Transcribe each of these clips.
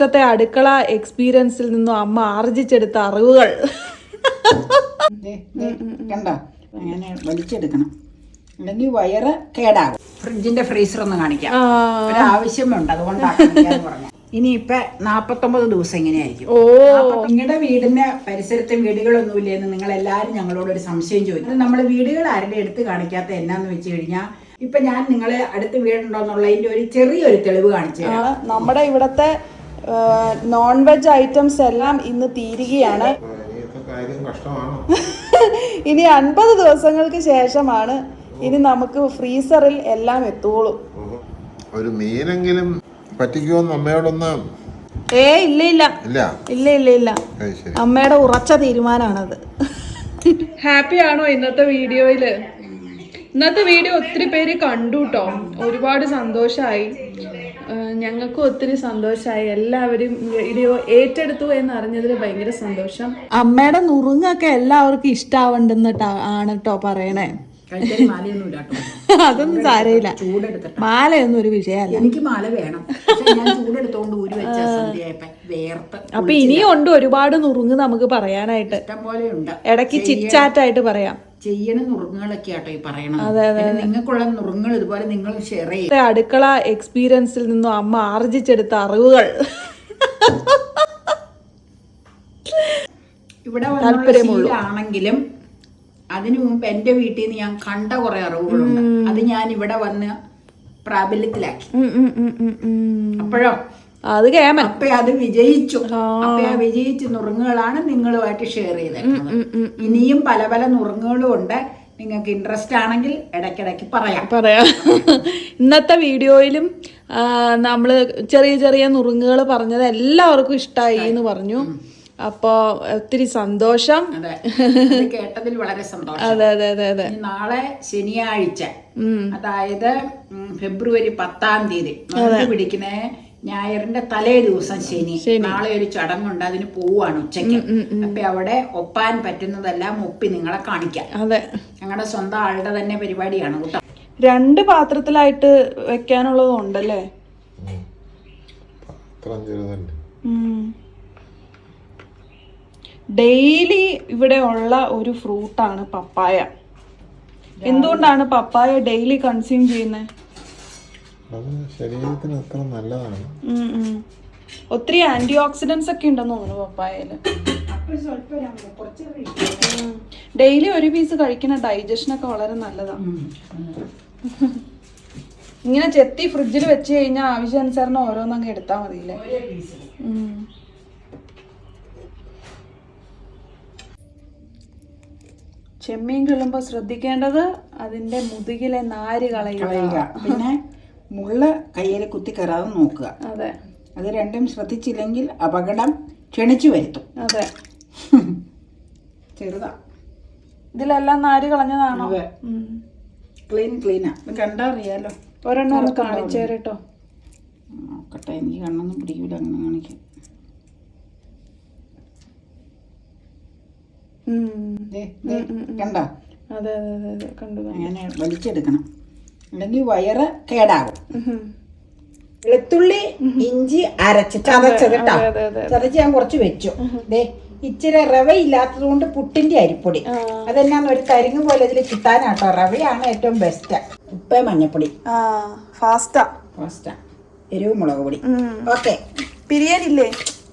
ഇഷ്ടത്തെ അടുക്കള എക്സ്പീരിയൻസിൽ നിന്നും അമ്മ ആർജിച്ചെടുത്ത അറിവുകൾ കണ്ടോ അങ്ങനെ വലിച്ചെടുക്കണം, അല്ലെങ്കിൽ വയറ് കേടാകും. ഫ്രിഡ്ജിന്റെ ഫ്രീസർ ഒന്ന് കാണിക്കാം, ഒരാവശ്യമുണ്ട്, അതുകൊണ്ടാണ് പറഞ്ഞത്. ഇനിയിപ്പൊ 49 ദിവസം ഇങ്ങനെയായിരിക്കും. നിങ്ങളുടെ വീടിന്റെ പരിസരത്തെ വീടുകളൊന്നുമില്ലെന്ന് നിങ്ങൾ എല്ലാവരും ഞങ്ങളോടൊരു സംശയം ചോദിച്ചു. നമ്മൾ വീടുകൾ ആരുടെ എടുത്ത് കാണിക്കാത്ത എന്നാന്ന് വെച്ച് കഴിഞ്ഞാൽ, ഇപ്പൊ ഞാൻ നിങ്ങളെ അടുത്ത് വീടുണ്ടോന്നുള്ളതിന്റെ ഒരു ചെറിയൊരു തെളിവ് കാണിച്ചു തരാം. നമ്മുടെ ഇവിടത്തെ നോൺ വെജ് ഐറ്റംസ് എല്ലാം ഇന്ന് തീരുകയാണ്. ഇനി 50 ദിവസങ്ങൾക്ക് ശേഷമാണ് ഇനി നമുക്ക് ഫ്രീസറിൽ എല്ലാം എത്തുള്ളൂ. ഒരു മീനെങ്കിലും പറ്റിക്കുമോന്ന് അമ്മയോടൊന്ന്. ഇല്ല ഇല്ല ഇല്ല ഇല്ല ഇല്ല അമ്മയുടെ ഉറച്ച തീരുമാനമാണത്. ഹാപ്പി ആണോ ഇന്നത്തെ വീഡിയോയില്? ഇന്നത്തെ വീഡിയോ ഒത്തിരി പേര് കണ്ടു കേട്ടോ, ഒരുപാട് സന്തോഷമായി, ഞങ്ങൾക്കും ഒത്തിരി സന്തോഷമായി. എല്ലാവരും വീഡിയോ ഏറ്റെടുത്തു എന്നറിഞ്ഞതിൽ ഭയങ്കര സന്തോഷം. അമ്മയുടെ നുറുങ്ങൊക്കെ എല്ലാവർക്കും ഇഷ്ടാവണ്ടെന്നിട്ടാ ആണ് കേട്ടോ പറയണേ. അതൊന്നും സാരയില്ല, മാലയൊന്നും ഒരു വിഷയമല്ല. എനിക്ക് മാല വേണം, ഞാൻ ചൂടെടുത്തോണ്ട് ഊരി വെച്ച വേർത്ത്. അപ്പൊ ഇനിയും ഉണ്ട് ഒരുപാട് നുറുങ്ങ് നമുക്ക് പറയാനായിട്ട്, ഇഷ്ടം പോലെ ഉണ്ട്. ഇടയ്ക്ക് ചിറ്റാറ്റായിട്ട് പറയാം. ചെയ്യണ നുറുങ്ങുകളൊക്കെ ആട്ടോ ഈ പറയണത്. നിങ്ങൾക്കുള്ള നുറുങ്ങുകൾ ഇതുപോലെ നിങ്ങൾ ഷെയർ ചെയ്യും. അടുക്കള എക്സ്പീരിയൻസിൽ നിന്നും അമ്മ ആർജിച്ചെടുത്ത അറിവുകൾ ഇവിടെ ആണെങ്കിലും അതിനു മുമ്പ് എന്റെ വീട്ടിൽ നിന്ന് ഞാൻ കണ്ട കുറെ അറിവുകളുണ്ട്. അത് ഞാൻ ഇവിടെ വന്ന് പ്രാബല്യത്തിലാക്കി. അപ്പോഴോ അത് കേമൻ അപ്പൊ അത് വിജയിച്ചു. അപ്പൊ ആ വിജയിച്ച നുറുങ്ങുകളാണ് നിങ്ങളുമായിട്ട് ഷെയർ ചെയ്തത്. ഇനിയും പല പല നുറുങ്ങുകളും ഉണ്ട്. നിങ്ങൾക്ക് ഇൻട്രസ്റ്റ് ആണെങ്കിൽ ഇടയ്ക്കിടയ്ക്ക് പറയാം. ഇന്നത്തെ വീഡിയോയിലും നമ്മള് ചെറിയ ചെറിയ നുറുങ്ങുകൾ പറഞ്ഞത് എല്ലാവർക്കും ഇഷ്ടമായി എന്ന് പറഞ്ഞു. അപ്പൊ ഒത്തിരി സന്തോഷം. കേട്ടതിൽ വളരെ സന്തോഷം. അതെ അതെ അതെ അതെ. നാളെ ശനിയാഴ്ച, അതായത് ഫെബ്രുവരി 10-ാം തീയതി പിടിക്കുന്ന ഞായറിന്റെ തലേ ദിവസം ശനി, നാളെ ഒരു ചടങ്ങുണ്ട്, അതിന് പോവാണ് ഉച്ചയ്ക്ക്. അപ്പൊ അവിടെ ഒപ്പാൻ പറ്റുന്നതെല്ലാം ഒപ്പി നിങ്ങളെ കാണിക്കാം. അതെ, ഞങ്ങളുടെ സ്വന്തം ആളുടെ തന്നെ പരിപാടിയാണ് കേട്ടോ. 2 പാത്രത്തിലായിട്ട് വെക്കാനുള്ളതും ഉണ്ടല്ലേ. ഡെയിലി ഇവിടെ ഉള്ള ഒരു ഫ്രൂട്ടാണ് പപ്പായ. എന്തുകൊണ്ടാണ് പപ്പായ ഡെയിലി കൺസ്യൂം ചെയ്യുന്നത്? ശരീരത്തിന് അത്ര നല്ലതാണ്. ഒത്തിരി ആന്റി ഓക്സിഡൻസ് ഒക്കെ ഉണ്ടെന്ന് തോന്നുന്നു പപ്പായയില്. ഡെയിലി ഒരു പീസ് കഴിക്കുന്ന ഡൈജഷനൊക്കെ വളരെ നല്ലതാണ്. ഇങ്ങനെ ചെത്തി ഫ്രിഡ്ജിൽ വെച്ച് കഴിഞ്ഞാൽ ആവശ്യാനുസരണം ഓരോന്നങ്ങ് എടുത്താൽ മതിയില്ലേ. ചെമ്മീൻ കിളുമ്പോ ശ്രദ്ധിക്കേണ്ടത് അതിന്റെ മുതുകിലെ നാര് കളയുക. പിന്നെ മുള്ള കയ്യിലെ കുത്തി കയറാതെ നോക്കുക. അതെ, അത് രണ്ടും ശ്രദ്ധിച്ചില്ലെങ്കിൽ അപകടം ക്ഷണിച്ചു വരുത്തും. അതെ, ചെറുതാ. ഇതിലെല്ലാം നാര് കളഞ്ഞതാണോ? ക്ലീനാ. ഇത് കണ്ടാ അറിയാലോ. ഒരെണ്ണം ഒന്ന് കാണിച്ചേരട്ടോ. നോക്കട്ടെ, എനിക്ക് കണ്ണൊന്നും പിടിക്കൂല അങ്ങനെ കാണിക്കും. കണ്ടോ? അതെ അതെ അതെ അതെ, കണ്ടു. അങ്ങനെ വലിച്ചെടുക്കണം, അല്ലെങ്കിൽ വയറ് കേടാകും. വെളുത്തുള്ളി ഇഞ്ചി അരച്ച് ചതച്ചത് കേട്ടോ. ചതച്ച് ഞാൻ കുറച്ച് വെച്ചു. ഇച്ചിരി റവ ഇല്ലാത്തത് കൊണ്ട് പുട്ടിന്റെ അരിപ്പൊടി, അതെന്നാന്ന് ഒരു കരിങ്ങ് പോലെ ഇതിൽ കിട്ടാനാട്ടോ. റവയാണ് ഏറ്റവും ബെസ്റ്റ്. ഉപ്പ്, മഞ്ഞപ്പൊടി, ഫാസ്റ്റാ. എരിവ്, മുളക് പൊടി. ഓക്കെ, ബിരിയാണില്ലേ?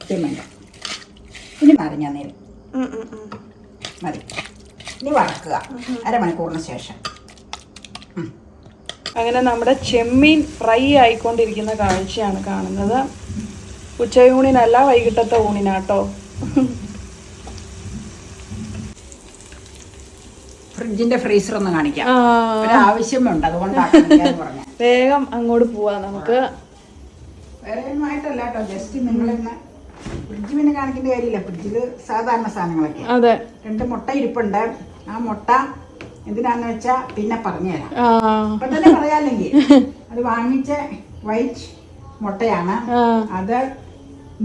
പിന്നെ ഇനി മറിഞ്ഞ നേരം മതി. ഇനി വറക്കുക അരമണിക്കൂറിന് ശേഷം. അങ്ങനെ നമ്മുടെ ചെമ്മീൻ ഫ്രൈ ആയിക്കൊണ്ടിരിക്കുന്ന കാഴ്ചയാണ് കാണുന്നത്. ഉച്ചയൂണിനല്ല, വൈകിട്ടത്തെ ഊണിനാട്ടോ. ഫ്രിഡ്ജിന്റെ ഫ്രീസർ ഒന്ന് കാണിക്കാം, ഒരാവശ്യമുണ്ട്, അതുകൊണ്ടാണ് പറഞ്ഞത്. വേഗം അങ്ങോട്ട് പോവാ നമുക്ക്. വേറെ ഒന്നുമായിട്ടല്ല കേട്ടോ, ജസ്റ്റ് നിങ്ങളിന്ന് ഫ്രിഡ്ജ് പിന്നെ കാണിക്കേണ്ട കാര്യമില്ല. ഫ്രിഡ്ജില് സാധാരണ സാധനങ്ങളൊക്കെ. അതെ, 2 മുട്ട ഇരിപ്പുണ്ട്. ആ മുട്ട എന്തിനാന്ന് വെച്ചാ പിന്നെ പറഞ്ഞുതരാം. ഇപ്പൊ തന്നെ പറയാല്ലെങ്കിൽ അത് വാങ്ങിച്ച വൈറ്റ് മുട്ടയാണ്. അത്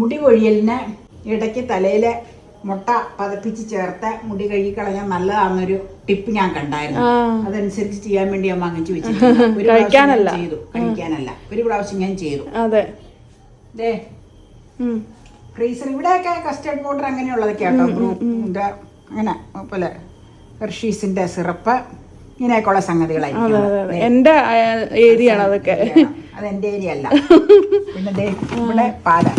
മുടി കൊഴിയലിന് ഇടയ്ക്ക് തലയില് മുട്ട പതപ്പിച്ച് ചേർത്ത് മുടി കഴുകിക്കളഞ്ഞാൽ നല്ലതാണെന്നൊരു ടിപ്പ് ഞാൻ കണ്ടായിരുന്നു. അതനുസരിച്ച് ചെയ്യാൻ വേണ്ടി ഞാൻ വാങ്ങിച്ചു വെച്ചിട്ടുണ്ട്. കഴിക്കാനല്ല, ഒരു പ്രാവശ്യം ഞാൻ ചെയ്തു. അതെ, ഫ്രീസർ ഇവിടെയൊക്കെ കസ്റ്റർഡ് പൗഡർ അങ്ങനെയുള്ളതൊക്കെ കേട്ടോ, ഗ്രൂപ്പിന്റെ അങ്ങനെ പോലെ ഹെർഷീസിന്റെ സിറപ്പ് ഇങ്ങനെയൊക്കെയുള്ള സംഗതികളായിരിക്കും. എന്റെ ഏരിയ ആണ് അതൊക്കെ. അത് എന്റെ ഏരിയ അല്ല. പിന്നെ ഇവിടെ പാല്,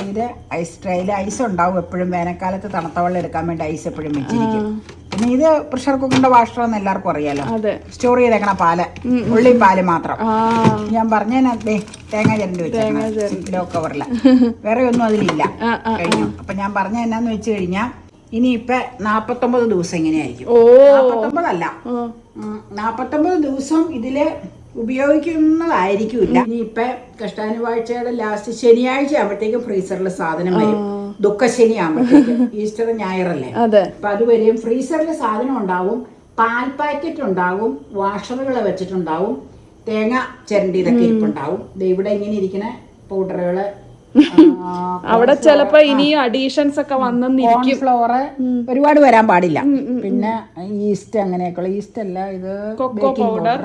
ഇത് ഐസ് ട്രേയിൽ ഐസ് ഉണ്ടാവും എപ്പോഴും. വേനൽക്കാലത്ത് തണുത്ത വെള്ളം എടുക്കാൻ വേണ്ടി ഐസ് എപ്പോഴും വെച്ചിരിക്കും. പിന്നെ ഇത് പ്രഷർ കുക്കറിന്റെ വാഷറെന്ന് എല്ലാവർക്കും അറിയാലോ. സ്റ്റോർ ചെയ്തേക്കണ പാല്, ഉള്ളി പാല് മാത്രം. ഞാൻ പറഞ്ഞതിനകത്ത് തേങ്ങ ചിരണ്ടി വെച്ചേക്കണ കവറില്ല, വേറെ ഒന്നും അതിലില്ല. കഴിഞ്ഞു. അപ്പൊ ഞാൻ പറഞ്ഞ എന്നാന്ന് വെച്ച് കഴിഞ്ഞാൽ ഇനിയിപ്പൊ 49 ദിവസം ഇങ്ങനെയായിരിക്കും. 49 49 ദിവസം ഇതില് ഉപയോഗിക്കുന്നതായിരിക്കില്ല. ഇനിയിപ്പൊ കഷ്ടാനുവാഴ്ചയുടെ ലാസ്റ്റ് ശനിയാഴ്ച ആകുമ്പോഴത്തേക്കും ഫ്രീസറിൽ സാധനം വരും. ദുഃഖശനി ആകുമ്പോഴത്തേക്കും, ഈസ്റ്റർ ഞായറല്ലേ, അപ്പൊ അതുവരെയും ഫ്രീസറിൽ സാധനം ഉണ്ടാവും. പാൽ പാക്കറ്റ് ഉണ്ടാവും, വാഷറുകൾ വെച്ചിട്ടുണ്ടാവും, തേങ്ങ ചിരണ്ടിയതൊക്കെ ഇരിപ്പുണ്ടാവും. ഇവിടെ ഇങ്ങനെ ഇരിക്കുന്ന പൗഡറുകള്, അവിടെ ചിലപ്പോ ഇനിയും അഡീഷൻസ് ഒക്കെ വന്നിരിക്കും. ഫ്ലോറ് ഒരുപാട് വരാൻ പാടില്ല. പിന്നെ ഈസ്റ്റ് അങ്ങനെയൊക്കെയുള്ള, ഈസ്റ്റ് അല്ല ഇത് കൊക്കോ പൗഡർ,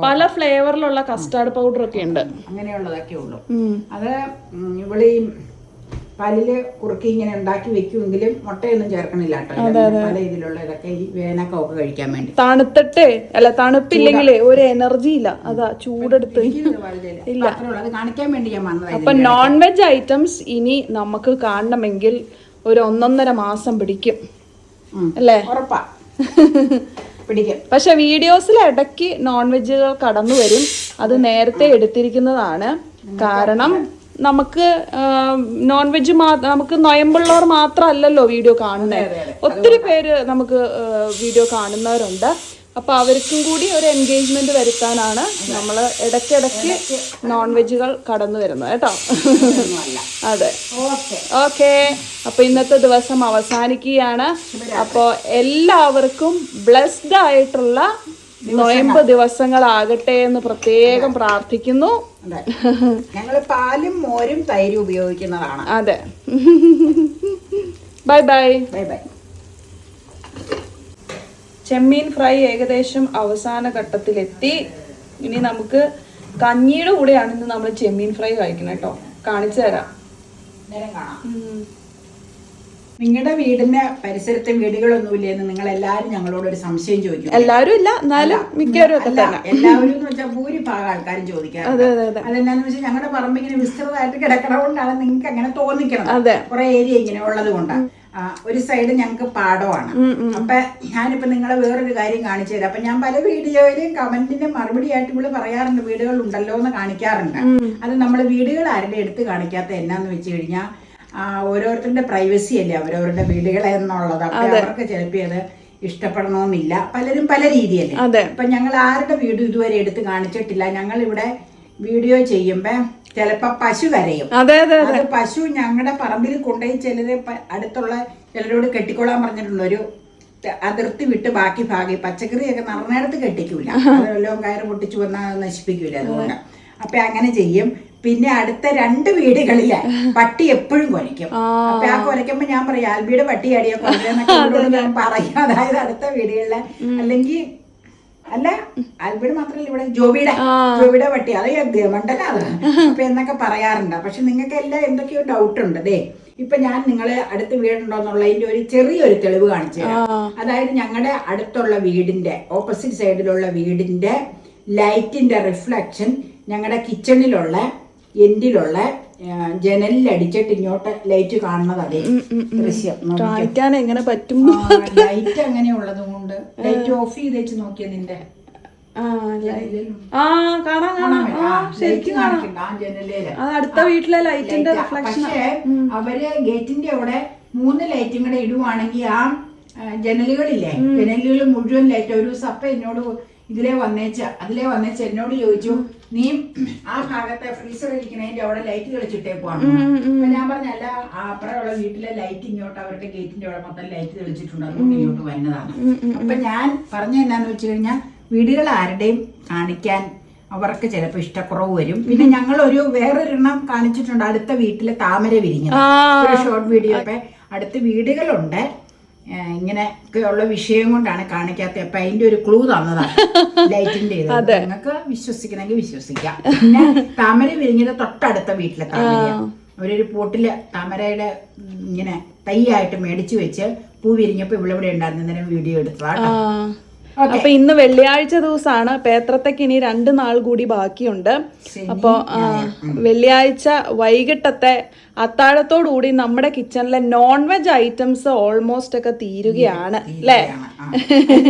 പല ഫ്ലേവറിലുള്ള കസ്റ്റാർഡ് പൗഡർ ഒക്കെ ഉണ്ട്. അങ്ങനെയുള്ളതൊക്കെ ഉള്ളു. അത് ഇവളീ പാലില് കുറുക്കി ഇങ്ങനെ ഉണ്ടാക്കി വെക്കുമെങ്കിലും മുട്ടയൊന്നും ചേർക്കണില്ല കേട്ടോ. പല ഇതിലുള്ള ഇതൊക്കെ ഈ വേനക്കൊക്കെ കഴിക്കാൻ വേണ്ടി. തണുത്തിട്ടേ അല്ല, തണുപ്പില്ലെങ്കിലേ ഒരു എനർജി ഇല്ല. അതാ ചൂടെടുത്ത് ഇല്ല, അത് കാണിക്കാൻ വേണ്ടി ഞാൻ വന്നത്. അപ്പൊ നോൺ വെജ് ഐറ്റംസ് ഇനി നമുക്ക് കാണണമെങ്കിൽ ഒരു 1.5 മാസം പിടിക്കും അല്ലേ? ഉറപ്പാ പിടിക്കും. പക്ഷെ വീഡിയോസിൽ ഇടയ്ക്ക് നോൺ വെജുകൾ കടന്നു വരും. അത് നേരത്തെ എടുത്തിരിക്കുന്നതാണ്. കാരണം നമുക്ക് നോൺ വെജ് നമുക്ക് നൊയമ്പുള്ളവർ മാത്രമല്ലല്ലോ വീഡിയോ കാണുന്നത്. ഒത്തിരി പേര് നമുക്ക് വീഡിയോ കാണുന്നവരുണ്ട്. അപ്പൊ അവർക്കും കൂടി ഒരു എൻഗേജ്മെന്റ് വരുത്താനാണ് നമ്മൾ ഇടയ്ക്കിടയ്ക്ക് നോൺ വെജുകൾ കടന്നു വരുന്നത് കേട്ടോ. അതെ, ഓക്കെ. അപ്പൊ ഇന്നത്തെ ദിവസം അവസാനിക്കുകയാണ്. അപ്പോൾ എല്ലാവർക്കും ബ്ലെസ്ഡ് ആയിട്ടുള്ള നൊയമ്പ് ദിവസങ്ങളാകട്ടെ എന്ന് പ്രത്യേകം പ്രാർത്ഥിക്കുന്നു. ഞങ്ങൾ പാലും മോരും തൈരും ഉപയോഗിക്കുന്നതാണ്. അതെ, ബൈ ബൈ ബൈ ബൈ. ചെമ്മീൻ ഫ്രൈ ഏകദേശം അവസാന ഘട്ടത്തിലെത്തി. ഇനി നമുക്ക് കഞ്ഞിയുടെ കൂടെയാണ് ഇന്ന് നമ്മൾ ചെമ്മീൻ ഫ്രൈ കഴിക്കണം കേട്ടോ. കാണിച്ചു തരാം. നിങ്ങളുടെ വീടിന്റെ പരിസരത്തെ വീടുകളൊന്നുമില്ലെന്ന് നിങ്ങൾ എല്ലാരും ഞങ്ങളോട് ഒരു സംശയം ചോദിക്കും. എല്ലാവരും ഇല്ല, എന്നാലും മിക്കവരും എല്ലാവരും എന്ന് വെച്ചാൽ ഭൂരിഭാഗം ആൾക്കാരും ചോദിക്കാറുണ്ട്. അതെന്നാന്ന് വെച്ചാൽ ഞങ്ങളുടെ പറമ്പ് ഇങ്ങനെ വിസ്തൃതമായിട്ട് കിടക്കണതുകൊണ്ടാണ് നിങ്ങൾക്ക് അങ്ങനെ തോന്നിക്കണം. കുറെ ഏരിയ ഇങ്ങനെ ഉള്ളത് കൊണ്ടാണ്. ഒരു സൈഡ് ഞങ്ങൾക്ക് പാടമാണ്. അപ്പൊ ഞാനിപ്പോ നിങ്ങളെ വേറൊരു കാര്യം കാണിച്ചു തരാം. അപ്പൊ ഞാൻ പല വീഡിയോയിലും കമന്റിന്റെ മറുപടി ആയിട്ട് ഇവിടെ പറയാറുണ്ട് വീടുകൾ ഉണ്ടല്ലോ എന്ന് കാണിക്കാറുണ്ട്. അത് നമ്മൾ വീടുകൾ ആരുടെ എടുത്ത് കാണിക്കാത്ത എന്നാന്ന് വെച്ച് കഴിഞ്ഞാൽ ഓരോരുത്തരുടെ പ്രൈവസി അല്ലേ അവരവരുടെ വീടുകൾ എന്നുള്ളത്. അപ്പൊ അവർക്ക് ചിലപ്പോൾ അത് ഇഷ്ടപ്പെടണമെന്നില്ല. പലരും പല രീതിയല്ലേ. അപ്പൊ ഞങ്ങൾ ആരുടെ വീടും ഇതുവരെ എടുത്ത് കാണിച്ചിട്ടില്ല. ഞങ്ങൾ ഇവിടെ വീഡിയോ ചെയ്യുമ്പോ ചിലപ്പോ പശു കരയും. അത് പശു ഞങ്ങളുടെ പറമ്പിൽ കൊണ്ടുപോയി ചിലര് അടുത്തുള്ള ചിലരോട് കെട്ടിക്കൊള്ളാൻ പറഞ്ഞിട്ടുണ്ട്. ഒരു അതിർത്തി വിട്ട് ബാക്കി ഭാഗം പച്ചക്കറിയൊക്കെ നിറഞ്ഞിടത്ത് കെട്ടിക്കൂല. അതെല്ലാം കയറ് പൊട്ടിച്ചു വന്നാൽ നശിപ്പിക്കൂല. അതുകൊണ്ട് അപ്പൊ അങ്ങനെ ചെയ്യും. പിന്നെ അടുത്ത 2 വീടുകളില് പട്ടി എപ്പോഴും കുരയ്ക്കും. അപ്പൊ ആ കുരയ്ക്കുമ്പോ ഞാൻ പറയും ആൽബിയുടെ പട്ടി അടിയാ കുരയ്ക്കുന്നൊക്കെ ഞാൻ പറയും. അതായത് അടുത്ത വീടുകളില് അല്ലെങ്കിൽ അല്ല ആൽബിയുടെ മാത്രമല്ല ഇവിടെ ജോബിയുടെ പട്ടി അത് മണ്ടല്ല അത് അപ്പൊ എന്നൊക്കെ പറയാറുണ്ട്. പക്ഷെ നിങ്ങൾക്ക് എല്ലാം എന്തൊക്കെയോ ഡൗട്ട് ഉണ്ട്. ഇപ്പൊ ഞാൻ നിങ്ങള് അടുത്ത വീടുണ്ടോന്നുള്ളതിന്റെ ഒരു ചെറിയൊരു തെളിവ് കാണിച്ചു തരാം. അതായത് ഞങ്ങളുടെ അടുത്തുള്ള വീടിന്റെ ഓപ്പോസിറ്റ് സൈഡിലുള്ള വീടിന്റെ ലൈറ്റിന്റെ റിഫ്ലക്ഷൻ ഞങ്ങളുടെ കിച്ചണിലുള്ള എൻഡിലുള്ള ജനലിൽ അടിച്ചിട്ട് ഇങ്ങോട്ട് ലൈറ്റ് കാണുന്നത്. അതേ ദൃശ്യം കാണിക്കാൻ എങ്ങനെ പറ്റും? ലൈറ്റ് അങ്ങനെയുള്ളത് കൊണ്ട് ലൈറ്റ് ഓഫ് ചെയ്ത് വെച്ച് നോക്കിയ നിന്റെ അടുത്ത വീട്ടിലെ ലൈറ്റിന്റെ റിഫ്ലക്ഷൻ. പക്ഷേ അവര് ഗേറ്റിന്റെ അവിടെ 3 ലൈറ്റും കൂടെ ഇടുവാണെങ്കിൽ ആ ജനലുകളില്ലേ, ജനലുകൾ മുഴുവൻ ലൈറ്റ്. ഒരു സപ്പ എന്നോട് അതിലേ വന്നേച്ച എന്നോട് ചോദിച്ചു, നീ ആ ഭാഗത്തെ ഫ്രീസർ ഇരിക്കണതിന്റെ അവിടെ ലൈറ്റ് തെളിച്ചിട്ടേക്കുവാണ്. അപ്പൊ ഞാൻ പറഞ്ഞല്ല, അപ്പുറമുള്ള വീട്ടിലെ ലൈറ്റ് ഇങ്ങോട്ട് അവരുടെ ഗേറ്റിന്റെ അവിടെ മൊത്തം ലൈറ്റ് തെളിച്ചിട്ടുണ്ട്, അതുകൊണ്ട് ഇങ്ങോട്ട് വന്നതാണ്. അപ്പൊ ഞാൻ പറഞ്ഞ എന്നാന്ന് വെച്ച് കഴിഞ്ഞാൽ വീടുകൾ ആരുടെയും കാണിക്കാൻ അവർക്ക് ചിലപ്പോൾ ഇഷ്ടക്കുറവ് വരും. പിന്നെ ഞങ്ങൾ വേറൊരെണ്ണം കാണിച്ചിട്ടുണ്ട്. അടുത്ത വീട്ടിലെ താമര വിരിഞ്ഞത് ഒരു ഷോർട്ട് വീഡിയോ. ഒക്കെ അടുത്ത വീടുകളുണ്ട് ഇങ്ങനെയൊക്കെയുള്ള വിഷയം കൊണ്ടാണ് കാണിക്കാത്ത. അപ്പൊ അതിന്റെ ഒരു ക്ലൂ തന്നതാണ് ലൈറ്റിന്റെ ഇത്. നിങ്ങൾക്ക് വിശ്വസിക്കണമെങ്കിൽ വിശ്വസിക്കാം. പിന്നെ താമര വിരിഞ്ഞത് തൊട്ടടുത്ത വീട്ടിലെ താമര. അവരൊരു പോട്ടില് താമരയുടെ ഇങ്ങനെ തൈയായിട്ട് മേടിച്ചു വെച്ച് പൂ വിരിഞ്ഞപ്പോ ഇവിടെ ഉണ്ടായിരുന്നു, ഇന്നലെ വീഡിയോ എടുത്തതാ. അപ്പൊ ഇന്ന് വെള്ളിയാഴ്ച ദിവസമാണ്. പേത്രത്തേക്ക് ഇനി 2 നാൾ കൂടി ബാക്കിയുണ്ട്. അപ്പൊ വെള്ളിയാഴ്ച വൈകിട്ടത്തെ അത്താഴത്തോടുകൂടി നമ്മുടെ കിച്ചണിലെ നോൺ വെജ് ഐറ്റംസ് ഓൾമോസ്റ്റ് ഒക്കെ തീരുകയാണ് അല്ലേ?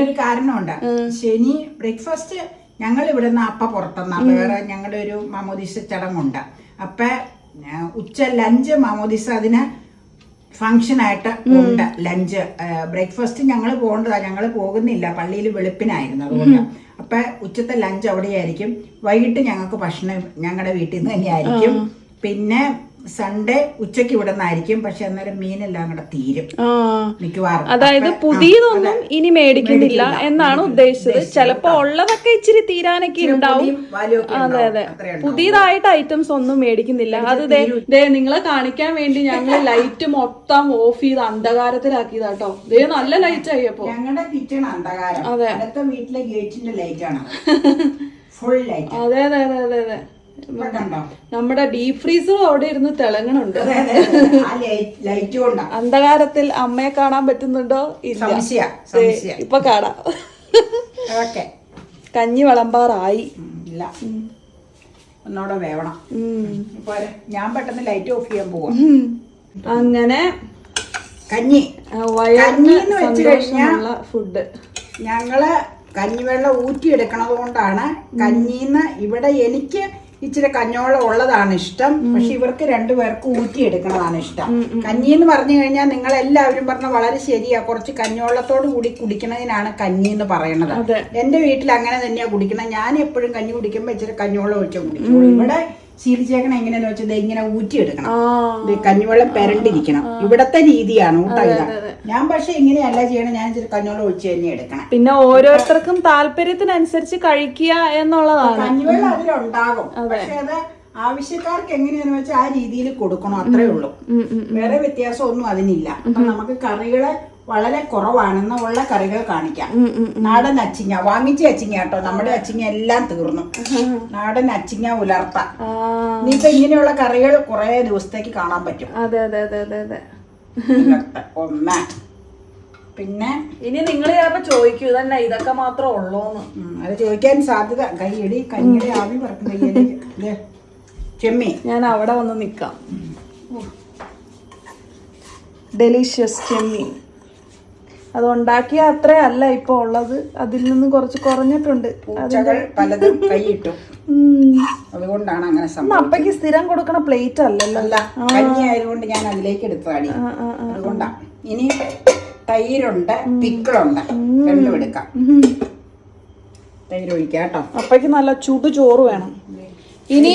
ഒരു കാരണമുണ്ട്. ശനി ബ്രേക്ക്ഫാസ്റ്റ് ഞങ്ങൾ ഇവിടെ നിന്ന് അപ്പ പുറത്തുനിന്ന് വേറെ ഞങ്ങളുടെ ഒരു മാമോദിസ ചടങ്ങുണ്ട്. അപ്പൊ ഉച്ച ലഞ്ച് മാമോദിസ അതിന് ഫംഗ്ഷനായിട്ട് ഉണ്ട്. ലഞ്ച് ബ്രേക്ക്ഫാസ്റ്റ് ഞങ്ങൾ പോകേണ്ടതാ, ഞങ്ങൾ പോകുന്നില്ല, പള്ളിയിൽ വെളുപ്പിനായിരുന്നു. അതുകൊണ്ട് അപ്പൊ ഉച്ചത്തെ ലഞ്ച് അവിടെയായിരിക്കും. വൈകിട്ട് ഞങ്ങൾക്ക് ഭക്ഷണം ഞങ്ങളുടെ വീട്ടിൽ നിന്ന് തന്നെയായിരിക്കും. പിന്നെ സൺഡേ ഉച്ചയ്ക്ക് ഇവിടെ നിന്നായിരിക്കും. പക്ഷെ അന്നേരം മീനെല്ലാം കൂടെ തീരും മിക്കവാറും. അതായത് പുതിയതൊന്നും ഇനി മേടിക്കുന്നില്ല എന്നാണ് ഉദ്ദേശിച്ചത്. ചിലപ്പോ ഉള്ളതൊക്കെ ഇച്ചിരി തീരാനൊക്കെ ഉണ്ടാവും. അതെ അതെ, പുതിയതായിട്ട് ഐറ്റംസ് ഒന്നും മേടിക്കുന്നില്ല. അത് ദേ നിങ്ങളെ കാണിക്കാൻ വേണ്ടി ഞങ്ങൾ ലൈറ്റ് മൊത്തം ഓഫ് ചെയ്ത് അന്ധകാരത്തിലാക്കിയതാട്ടോ. ദേ നല്ല ലൈറ്റ് ആയി. അപ്പൊ ഞങ്ങളുടെ കിച്ചൺ അന്ധകാരം. അടുത്ത വീട്ടിലെ ഗേറ്റിന്റെ ലൈറ്റ് ആണ് ഫുൾ ലൈറ്റ്. അതെ അതെ അതെ അതെ അതെ. നമ്മുടെ ഡീപ് ഫ്രീസറും അവിടെ ഇരുന്ന് തിളങ്ങണുണ്ട്. അന്ധകാരത്തിൽ അമ്മയെ കാണാൻ പറ്റുന്നുണ്ടോ? ഇല്ല, ഇപ്പൊ കാണാം. കഞ്ഞി വിളമ്പാറായി. ഇല്ല, ഒന്നോടെ വേവണം. ഞാൻ പെട്ടെന്ന് ലൈറ്റ് ഓഫ് ചെയ്യാൻ പോവാ. അങ്ങനെ കഞ്ഞി വയറിന് വെച്ച് കഴിഞ്ഞാൽ ഫുഡ് ഞങ്ങള് കഞ്ഞിവെള്ളം ഊറ്റിയെടുക്കണത് കൊണ്ടാണ് കഞ്ഞീന്ന് ഇവിടെ എനിക്ക് ഇച്ചിരി കഞ്ഞോളം ഉള്ളതാണ് ഇഷ്ടം. പക്ഷെ ഇവർക്ക് 2 പേർക്ക് ഊറ്റിയെടുക്കണതാണ് ഇഷ്ടം. കഞ്ഞി എന്ന് പറഞ്ഞു കഴിഞ്ഞാൽ നിങ്ങൾ എല്ലാവരും പറഞ്ഞ വളരെ ശരിയാ. കുറച്ച് കഞ്ഞോളത്തോട് കൂടി കുടിക്കണതിനാണ് കഞ്ഞി എന്ന് പറയണത്. എന്റെ വീട്ടിൽ അങ്ങനെ തന്നെയാ കുടിക്കണം. ഞാൻ എപ്പോഴും കഞ്ഞി കുടിക്കുമ്പോ ഇച്ചിരി കഞ്ഞോളം ഒഴിച്ച് കുടിക്കുള്ളൂ. ഇവിടെ ശീലിച്ചേക്കണം എങ്ങനെയാന്ന് വെച്ചാൽ ഇങ്ങനെ ഊറ്റിയെടുക്കണം. കഞ്ഞിവെള്ളം പെരണ്ടിരിക്കണം. ഇവിടത്തെ രീതിയാണ് ഊട്ട. ഞാൻ പക്ഷെ ഇങ്ങനെയല്ല ചെയ്യണം. ഞാൻ ഇച്ചിരി കഞ്ഞോളം ഒഴിച്ച് തന്നെ എടുക്കണം. പിന്നെ ഓരോരുത്തർക്കും താല്പര്യത്തിനനുസരിച്ച് കഴിക്കുക എന്നുള്ളതാണ്. കഞ്ഞിവെള്ളം അതിലുണ്ടാകും. പക്ഷെ അത് ആവശ്യക്കാർക്ക് എങ്ങനെയാന്ന് വെച്ചാൽ ആ രീതിയിൽ കൊടുക്കണം, അത്രേ ഉള്ളൂ. വേറെ വ്യത്യാസം ഒന്നും അതിനില്ല. അപ്പൊ നമുക്ക് കറികള് വളരെ കുറവാണെന്ന് ഉള്ള കറികൾ കാണിക്കാം. നാടൻ അച്ചിങ്ങ, വാങ്ങിച്ച അച്ചിങ്ങ കേട്ടോ. നമ്മുടെ അച്ചിങ്ങ എല്ലാം തീർന്നു. നാടൻ അച്ചിങ്ങ ഉലർത്ത. ഇനിയിപ്പൊ ഇങ്ങനെയുള്ള കറികൾ കുറെ ദിവസത്തേക്ക് കാണാൻ പറ്റും. അതെ അതെ അതെ അതെ അതെ. ഒന്ന് പിന്നെ ഇനി നിങ്ങൾ ചിലപ്പോ ചോദിക്കൂ തന്നെ ഇതൊക്കെ മാത്രം ഉള്ളൂന്ന്. അത് ചോദിക്കാൻ സാധ്യത. കൈയടി കഞ്ഞിയുടെ ആവി പറക്കും. കയ്യടി ചെമ്മീൻ. ഞാൻ അവിടെ വന്ന് നിക്കാം. ഡെലീഷ്യസ് ചെമ്മീൻ. അത് ഉണ്ടാക്കിയ അത്ര അല്ല ഇപ്പൊ ഉള്ളത്, അതിൽ നിന്ന് കുറച്ച് കുറഞ്ഞിട്ടുണ്ട്. പലതും കൈയിട്ടു, അതുകൊണ്ടാണ് അങ്ങനെ സംഭവം. അപ്പയ്ക്ക് സ്ഥിരം കൊടുക്കണ പ്ലേറ്റ് അല്ലല്ലോ. കഞ്ഞി ആയതുകൊണ്ട് ഞാൻ അതിലേക്ക് എടുത്തതാടി, അതുകൊണ്ടാ. ഇനി തൈരുണ്ട്, പിക്കിളുണ്ട്, രണ്ടും എടുക്കാം. തൈര് ഒഴിക്കാം കേട്ടോ. അപ്പയ്ക്ക് നല്ല ചൂട് ചോറ് വേണം. ഇനി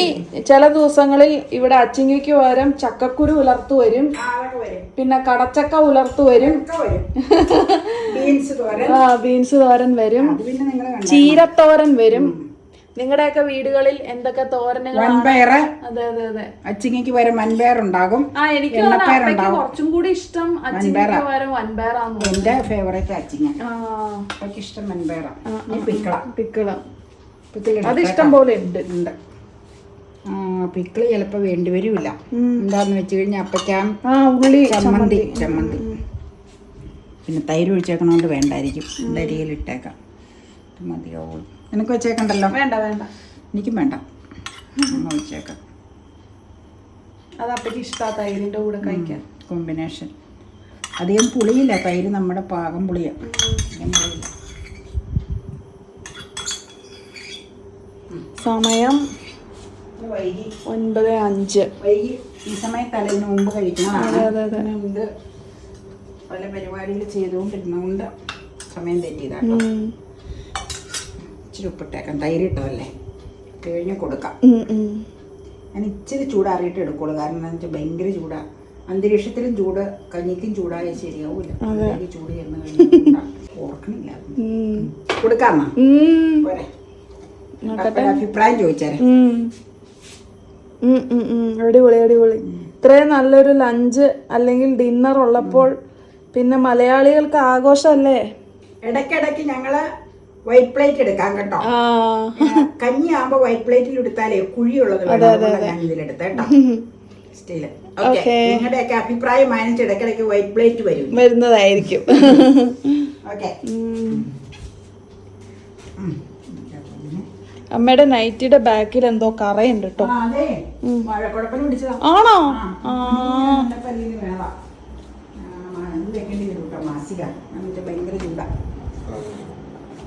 ചില ദിവസങ്ങളിൽ ഇവിടെ അച്ചിങ്ങയ്ക്ക് പകരം ചക്കക്കുരു ഉലർത്തു വരും, പിന്നെ കടച്ചക്ക ഉലർത്തു വരും, ബീൻസ് തോരൻ വരും, ചീരത്തോരൻ വരും. നിങ്ങളുടെയൊക്കെ വീടുകളിൽ എന്തൊക്കെ തോരനുകളാണ്? അതെ അതെ അതെ. അച്ചിങ്ങയ്ക്ക് പകരം വൻപയർ ഉണ്ടാകും. എനിക്ക് കുറച്ചും കൂടി ഇഷ്ടം അച്ചിങ്ങയ്ക്ക് പകരം വൻപയറാണ്. എന്റെ ഫേവറേറ്റ് അച്ചിങ്ങ. ഇഷ്ടം വൻപയറാണ്. പിക്കിള അത് ഇഷ്ടം പോലെ ഉണ്ട്. പിക്കിള് ചിലപ്പോ വേണ്ടി വരില്ല. എന്താന്ന് വെച്ച് കഴിഞ്ഞാൽ അപ്പയ്ക്കാം ഉള്ളി ചമ്മന്തി. പിന്നെ തൈര് ഒഴിച്ചേക്കണോണ്ട് വേണ്ടായിരിക്കും. അരിയിൽ ഇട്ടേക്കാം, മതിയാവും. നിനക്ക് വെച്ചേക്കണ്ടല്ലോ? വേണ്ട വേണ്ട, എനിക്കും വേണ്ട. ഒഴിച്ചേക്കാം. അത് അപ്പയ്ക്ക് ഇഷ്ടാ തൈരിന്റെ കൂടെ കഴിക്കാൻ. കോമ്പിനേഷൻ. അധികം പുളിയില്ല, തൈര് നമ്മുടെ പാകം പുളിയാണ്. സമയം 9:05. ഈ സമയത്തല്ല ഇതിന് മുമ്പ് കഴിക്കുന്നതാണ്. ഇത് പല പരിപാടികൾ ചെയ്തുകൊണ്ടിരുന്നതുകൊണ്ട് സമയം തെറ്റിയതാണ്. ഇച്ചിരി ഉപ്പിട്ടേക്കാം, തൈര് ഇട്ടതല്ലേ, കഴിഞ്ഞ് കൊടുക്കാം. ഞാൻ ഇച്ചിരി ചൂടാറിയിട്ട് എടുക്കുള്ളൂ. കാരണം എന്താണെന്ന് വെച്ചാൽ ഭയങ്കര ചൂടാ. അന്തരീക്ഷത്തിലും ചൂട്, കഞ്ഞിക്കും ചൂടായ ശരിയാവൂല. ചൂട് ചെന്ന് കഴിഞ്ഞാൽ ഓർക്കണില്ല. കൊടുക്കാന്നാ പോരെ? അഭിപ്രായം ചോദിച്ചാലേ. അടിപൊളി അടിപൊളി. ഇത്രയും നല്ലൊരു ലഞ്ച് അല്ലെങ്കിൽ ഡിന്നർ ഉള്ളപ്പോൾ പിന്നെ മലയാളികൾക്ക് ആഘോഷമല്ലേ. ഇടയ്ക്കിടയ്ക്ക് ഞങ്ങള് വൈറ്റ് പ്ലേറ്റ് എടുക്കാം കേട്ടോ. കഞ്ഞി ആകുമ്പോ വൈറ്റ് പ്ലേറ്റിൽ എടുത്താലേ കുഴിയുള്ളത് ഞാൻ ഇതിലെടുത്തേട്ടോ. സ്റ്റീല്. Okay. നിങ്ങളുടെയൊക്കെ അഭിപ്രായം മാനിച്ച് ഇടയ്ക്കിടയ്ക്ക് വൈറ്റ് പ്ലേറ്റ് വരും. വരുന്നതായിരിക്കും. ഓക്കെ. അമ്മയുടെ നൈറ്റിയുടെ ബാക്കിൽ എന്തോ കറയുണ്ട് കേട്ടോ. അതെ, മഴക്കുഴപ്പം പിടിച്ചതാ. ആണോ?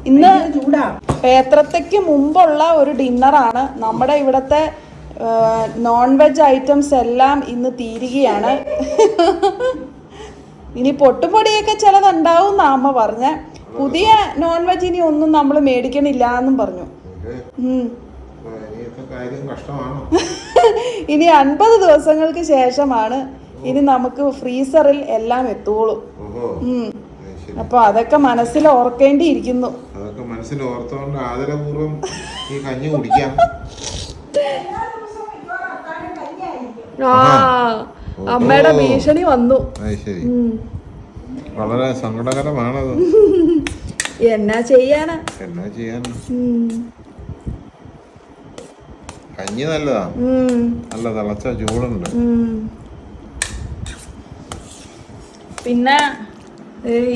ഇന്ന് പേത്രത്തയ്ക്ക് മുമ്പുള്ള ഒരു ഡിന്നറാണ്. നമ്മുടെ ഇവിടത്തെ നോൺ വെജ് ഐറ്റംസ് എല്ലാം ഇന്ന് തീരുകയാണ്. ഇനി പൊട്ടുപൊടിയൊക്കെ ചിലതുണ്ടാവും എന്നാ അമ്മ പറഞ്ഞ. പുതിയ നോൺ വെജ് ഇനി ഒന്നും നമ്മൾ മേടിക്കണില്ല എന്നും പറഞ്ഞു. ഇനി 50 ദിവസങ്ങൾക്ക് ശേഷമാണ് ഇനി നമുക്ക് ഫ്രീസറിൽ എല്ലാം എത്തുള്ളൂ. അപ്പൊ അതൊക്കെ മനസ്സിൽ ഓർക്കേണ്ടിയിരിക്കുന്നു. അതൊക്കെ മനസ്സിൽ ഓർത്തോണ്ട് ആദരപൂർവ്വം ഈ കഞ്ഞി കുടിക്കാം. അമ്മയുടെ ഭീഷണി വന്നു. ശരി, വളരെ സങ്കടകരമാണത്. എന്നാ ചെയ്യാനാ? കഞ്ഞി നല്ലതാ, നല്ല തിളച്ച ചൂടുണ്ട്. പിന്നെ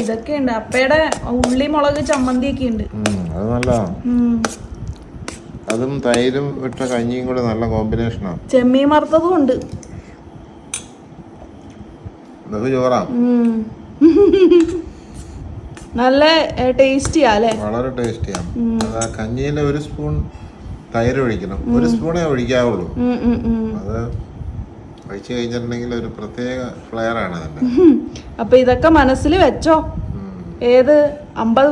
ഇതൊക്കെ ഉണ്ട്, അപ്പയുടെ ഉള്ളി മുളക് ചമ്മന്തി ഒക്കെ ഉണ്ട്. അത് നല്ലതാ. അതും തൈരും ഇട്ട കഞ്ഞിയും കൂടെ നല്ല കോമ്പിനേഷനാണ്. ചെമ്മീൻ വറുത്തതും ഉണ്ട്. ചോറാ, നല്ല ടേസ്റ്റിയാ അല്ലേ? വളരെ ടേസ്റ്റിയാണ്. അത് ആ കഞ്ഞിയിലെ 1 സ്പൂൺ തൈര് ഒഴിക്കണം. 1 സ്പൂണേ ഒഴിക്കാവുള്ളൂ. അത് ഒഴിച്ചു കഴിഞ്ഞിട്ടുണ്ടെങ്കിൽ ഒരു പ്രത്യേക ഫ്ലെയർ ആണ് അതിന്റെ. അപ്പൊ ഇതൊക്കെ മനസ്സിൽ വെച്ചോ. ഏത് 50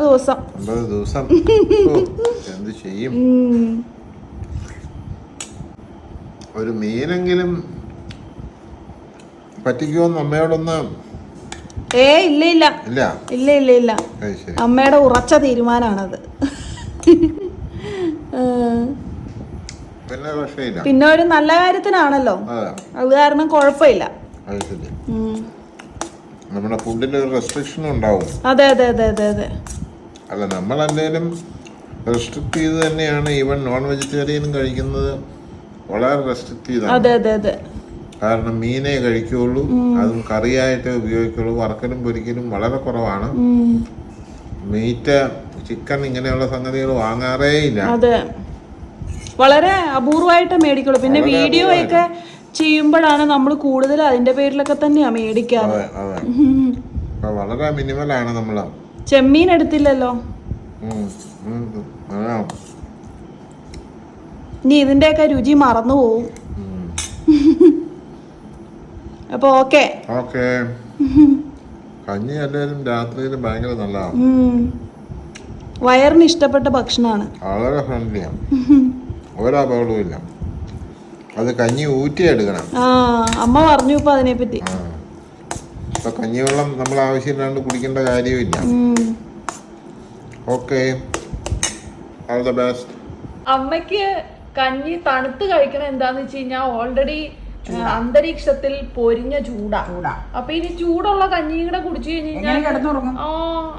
ദിവസം എന്ത് ചെയ്യും? ഒരു മീനെങ്കിലും പറ്റിക്കുമെന്ന് അമ്മയോടൊന്ന്. ഇല്ല. അമ്മയുടെ ഉറച്ച തീരുമാനാണത്. പിന്നെ ഒരു നല്ല കാര്യത്തിനാണല്ലോ, അത് കാരണം കുഴപ്പമില്ല. നമ്മുടെ ഫുഡിന് ഒരു റെസ്ട്രിക്ഷൻ ഉണ്ടാവും. അതെ. അല്ല, നമ്മൾ എന്തെങ്കിലും റെസ്ട്രിക്ട് ചെയ്ത് തന്നെയാണ്. ഈവൻ നോൺ വെജിറ്റേറിയനും കഴിക്കുന്നത് വളരെ റെസ്ട്രിക്ട് ചെയ്താണ്. അതെ. കാരണം മീനേ കഴിക്കുള്ളൂ, അതും കറിയായിട്ടേ ഉപയോഗിക്കുള്ളൂ. വറക്കലും പൊരിക്കലും വളരെ കുറവാണ്. മീറ്റ്, ചിക്കൻ ഇങ്ങനെയുള്ള സംഗതികൾ വാങ്ങാറേ ഇല്ല. അതെ, വളരെ അപൂർവമായിട്ട് മേടിക്കുള്ളൂ. പിന്നെ വീഡിയോ ഒക്കെ ചെയ്യുമ്പോഴാണ് നമ്മൾ കൂടുതൽ അതിന്റെ പേരിലൊക്കെ തന്നെയാ മേടിക്കാറ്. വളരെ മിനിമലാണ് നമ്മള്. ചെമ്മീൻ എടുത്തില്ലല്ലോ. ഇനി ഇതിന്റെയൊക്കെ രുചി മറന്നു പോവും. അപ്പൊ ഓക്കെ. കഞ്ഞി എല്ലാവരും രാത്രിയിൽ ഭയങ്കര നല്ലതാണ്. വയറിന് ഇഷ്ടപ്പെട്ട ഭക്ഷണമാണ്. വളരെ ഫ്രണ്ട്ലിയാണ്, ഒരപകടവും ഇല്ല. അത് കഞ്ഞി ഊറ്റിയെടുക്കണം. അമ്മ പറഞ്ഞു ഇപ്പൊ അതിനെപ്പറ്റി. ഇപ്പൊ കഞ്ഞിവെള്ളം നമ്മൾ ആവശ്യമില്ലാണ്ട് കുടിക്കേണ്ട കാര്യമില്ല. Okay, all the best. അമ്മയ്ക്ക് കഞ്ഞി തണുത്ത് കഴിക്കണം എന്താന്ന് വെച്ച് കഴിഞ്ഞാൽ ഓൾറെഡി അന്തരീക്ഷത്തിൽ പൊരിഞ്ഞ ചൂടാ. അപ്പൊ ഇനി ചൂടുള്ള കഞ്ഞിയും കൂടെ കുടിച്ചു കഴിഞ്ഞാൽ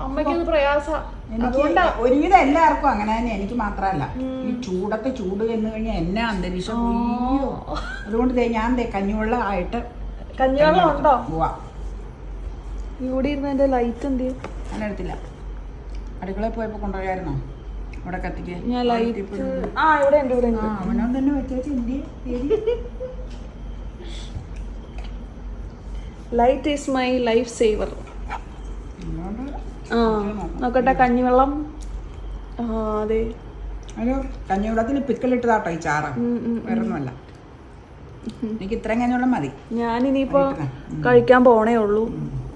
അമ്മയ്ക്ക് പ്രയാസ. ഒരുവിധം എല്ലാവർക്കും അങ്ങനെ തന്നെ, എനിക്ക് മാത്രല്ല. ഈ ചൂടൊക്കെ ചൂട് എന്ന് കഴിഞ്ഞാൽ എന്നാ അന്തരീക്ഷം. അതുകൊണ്ട് ഞാൻ കഞ്ഞിവെള്ളം ആയിട്ട്. കഞ്ഞിവെള്ളം ഉണ്ടോ? ഇവിടെ ഇരുന്ന് എന്റെ ലൈറ്റ് എന്ത് ചെയ്യും? ഞാൻ എടുത്തില്ല. അടുക്കളയിൽ പോയപ്പോ കൊണ്ടുപോയായിരുന്നോ? ഇവിടെ കത്തിക്ക്. ഞാൻ ലൈറ്റ് ഇവിടെ ഉണ്ട്. അവനോ തന്നെ വെച്ചേച്ച് light is my life saver. നോക്കട്ടെ കഞ്ഞിവെള്ളം. അതെ, ഒരു കഞ്ഞിവെള്ളത്തിൽ പിക്കലിട്ടതാട്ടോ ഈ ചാറ്, വേറൊന്നുമല്ല. എനിക്ക് ഇത്രയും കഞ്ഞിവെള്ളം മതി. ഞാനിനിയിപ്പോ കഴിക്കാൻ പോണേ ഉള്ളൂ.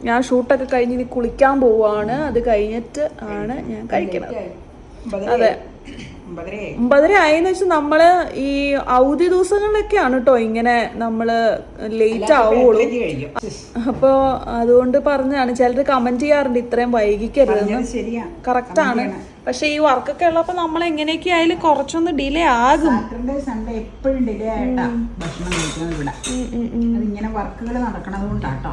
ഞാൻ ഷൂട്ടൊക്കെ കഴിഞ്ഞ് ഇനി കുളിക്കാൻ പോവാണ്. അത് കഴിഞ്ഞിട്ട് ആണ് ഞാൻ കഴിക്കണത്. അതെ, 9:30 ആയെന്ന് വെച്ചാൽ നമ്മള് ഈ അവധി ദിവസങ്ങളിലൊക്കെയാണ് കേട്ടോ ഇങ്ങനെ നമ്മള് ലേറ്റ് ആവുള്ളൂ. അപ്പൊ അതുകൊണ്ട് പറഞ്ഞാണ്. ചിലർ കമന്റ് ചെയ്യാറുണ്ട് ഇത്രയും വൈകിക്കരുതെന്ന്. കറക്റ്റ് ആണ്. പക്ഷെ ഈ വർക്കൊക്കെ ഉള്ളപ്പോ നമ്മൾ എങ്ങനെയൊക്കെ ആയാലും കുറച്ചൊന്ന് ഡിലേ ആകും. എപ്പോഴും ഡിലേ ആയിട്ടാ ഭക്ഷണം കഴിക്കുന്നത് ഇവിടെ. അതിങ്ങനെ വർക്കുകൾ നടക്കണത് കൊണ്ടാട്ടോ.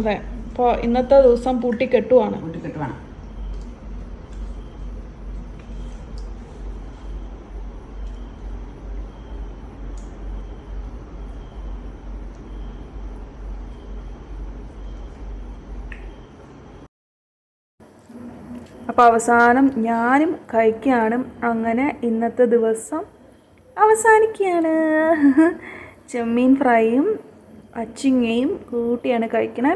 അതെ, അപ്പൊ ഇന്നത്തെ ദിവസം പൂട്ടിക്കെട്ടുവാണ്. അപ്പോൾ അവസാനം ഞാനും കഴിക്കുകയാണ്. അങ്ങനെ ഇന്നത്തെ ദിവസം അവസാനിക്കുകയാണ്. ചെമ്മീൻ ഫ്രൈയും അച്ചിങ്ങയും കൂട്ടിയാണ് കഴിക്കണേ.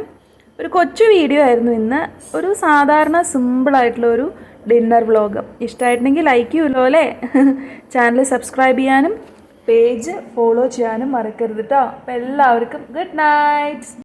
ഒരു കൊച്ചു വീഡിയോ ആയിരുന്നു ഇന്ന്. ഒരു സാധാരണ സിമ്പിളായിട്ടുള്ള ഒരു ഡിന്നർ വ്ലോഗ്. ഇഷ്ടമായിട്ടുണ്ടെങ്കിൽ ലൈക്ക് ചെയ്യുമല്ലോ അല്ലേ? ചാനൽ സബ്സ്ക്രൈബ് ചെയ്യാനും പേജ് ഫോളോ ചെയ്യാനും മറക്കരുത് കേട്ടോ. അപ്പോൾ എല്ലാവർക്കും ഗുഡ് നൈറ്റ്.